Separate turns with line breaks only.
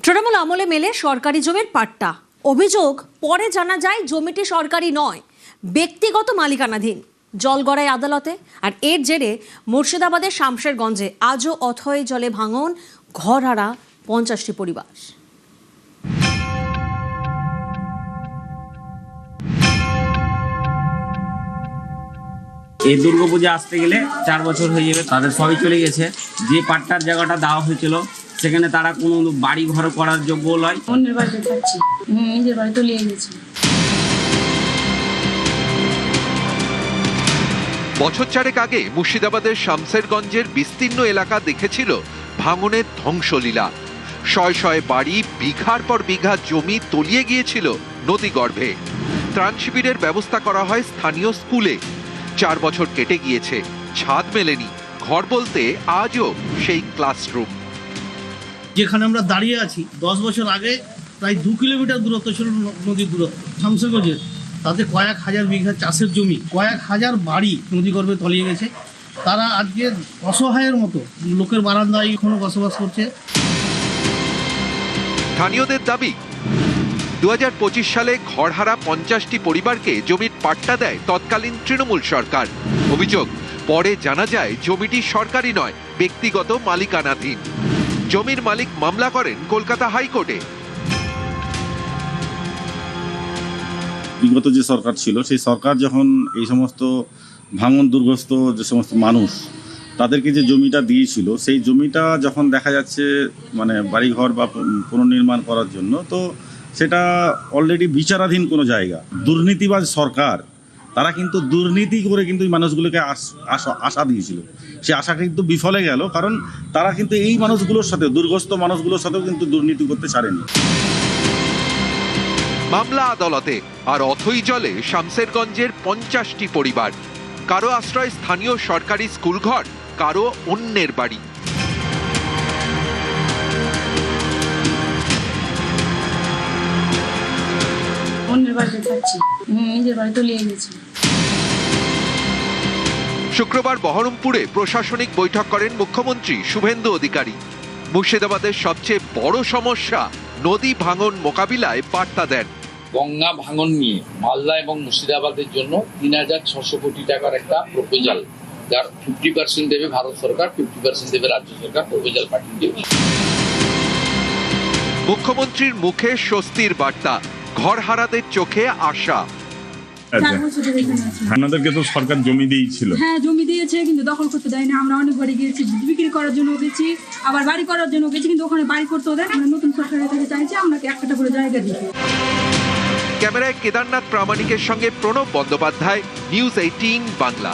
তৃণমূল আমলে মেলে সরকারি জমির পাট্টা। অভিযোগ পরে জানা যায় জমিটি সরকারি নয়, ব্যক্তিগত মালিকানাধীন। জলগড়াই আদালতে। আর এর জেরে মুর্শিদাবাদের শামশেরগঞ্জে আজও অথই জলে ভাঙন, ঘরহারা 50টি পরিবার।
এই দুর্গাপূজা আসতে গেলে 4 বছর হয়ে যাবে, তাদের সবই চলে গেছে। যে পাট্টার জায়গাটা দেওয়া হয়েছিল সেখানে তারা কোনো বাড়ি ঘর করার যোগ্য নয়।
অন্যের বাড়িতে থাকছি, নিজের বাড়ি তো নিয়ে গেছি।
বছর 4 আগে মুর্শিদাবাদের শামশেরগঞ্জের বিস্তীর্ণ এলাকা দেখেছিল ভাঙনের ধ্বংসলীলা। শয় শয় বাড়ি, বিঘার পর বিঘা জমি তলিয়ে গিয়েছিল নদীগর্ভে। ত্রাণ শিবিরের ব্যবস্থা করা হয় স্থানীয় স্কুলে। 4 বছর কেটে গিয়েছে, ছাদ মেলেনি। ঘর বলতে আজও সেই ক্লাসরুম।
যেখানে আমরা দাঁড়িয়ে আছি 10 বছর আগে প্রায় 2 কিলোমিটার দূরত্ব ছিল নদীর দূরত্ব শামশেরগঞ্জের। তাতে কয়েক হাজার বিঘা চাষের জমি, কয়েক হাজার বাড়ি নদীগর্ভে তলিয়ে গেছে। তারা আজকে অসহায়ের মতো লোকের বারান্দায় এখনো বসবাস করছে।
স্থানীয়দের দাবি 2025 সালে ঘরহারা 50টি পরিবারকে জমির পাট্টা দেয় তৎকালীন তৃণমূল সরকার। অভিযোগ পরে জানা যায় জমিটি সরকারি নয়, ব্যক্তিগত মালিকানাধীন। জমির মালিক মামলা করেন কলকাতা হাইকোর্টে।
বিগত যে সরকার ছিল সেই সরকার যখন এই সমস্ত ভাঙন দুর্গস্ত যে সমস্ত মানুষ তাদেরকে যে জমিটা দিয়েছিল, সেই জমিটা যখন দেখা যাচ্ছে মানে বাড়িঘর বা পুনর্নির্মাণ করার জন্য, তো সেটা অলরেডি বিচারাধীন কোনো জায়গা। দুর্নীতিবাজ সরকার তারা কিন্তু দুর্নীতি করে কিন্তু এই মানুষগুলোকে আশা দিয়েছিল, সে আশা কিন্তু বিফলে গেল। কারণ তারা কিন্তু এই মানুষগুলোর সাথে, দুর্গস্ত মানুষগুলোর সাথেও কিন্তু দুর্নীতি করতে ছাড়েনি।
মামলা আদালতে। আর অথই জলে শামশেরগঞ্জের 50টি পরিবার। কারো আশ্রয় স্থানীয় সরকারি স্কুল ঘর, কারো অন্যের বাড়ি।
অন্যের বাড়িতে থাকছি, নিজের বাড়ি তো নিয়ে গেছি।
শুক্রবার বহরমপুরে প্রশাসনিক বৈঠক করেন মুখ্যমন্ত্রী শুভেন্দু অধিকারী। মুর্শিদাবাদের সবচেয়ে বড় সমস্যা নদী ভাঙন মোকাবিলায় বার্তা দেন।
গঙ্গা ভাঙন নিয়ে মালদা এবং মুর্শিদাবাদের জন্য 3600 কোটি টাকার একটা প্রপোজাল, যার 50% দেবে ভারত সরকার, 50% দেবে রাজ্য সরকার। প্রপোজাল পাঠিয়ে দেবে।
মুখ্যমন্ত্রীর মুখে স্বস্তির বার্তা, ঘরহারাদের চোখে আশা।
আপনাদেরকে তো সরকার জমি দিয়েছিল।
হ্যাঁ, জমি দিয়েছে, কিন্তু দখল করতে দেয় না। আমরা অনেক বাড়ি গিয়েছি, বিক্রি করার জন্য গেছি, আবার বাড়ি করার জন্য গেছি, কিন্তু ওখানে বাড়ি করতে দেয়। আমরা নতুন সরকারের থেকে চাইছি আপনাকে একটা করে জায়গা দিতে।
ক্যামেরায় কেদারনাথ প্রামাণিকের সঙ্গে প্রণব বন্দ্যোপাধ্যায়, নিউজ 18 বাংলা।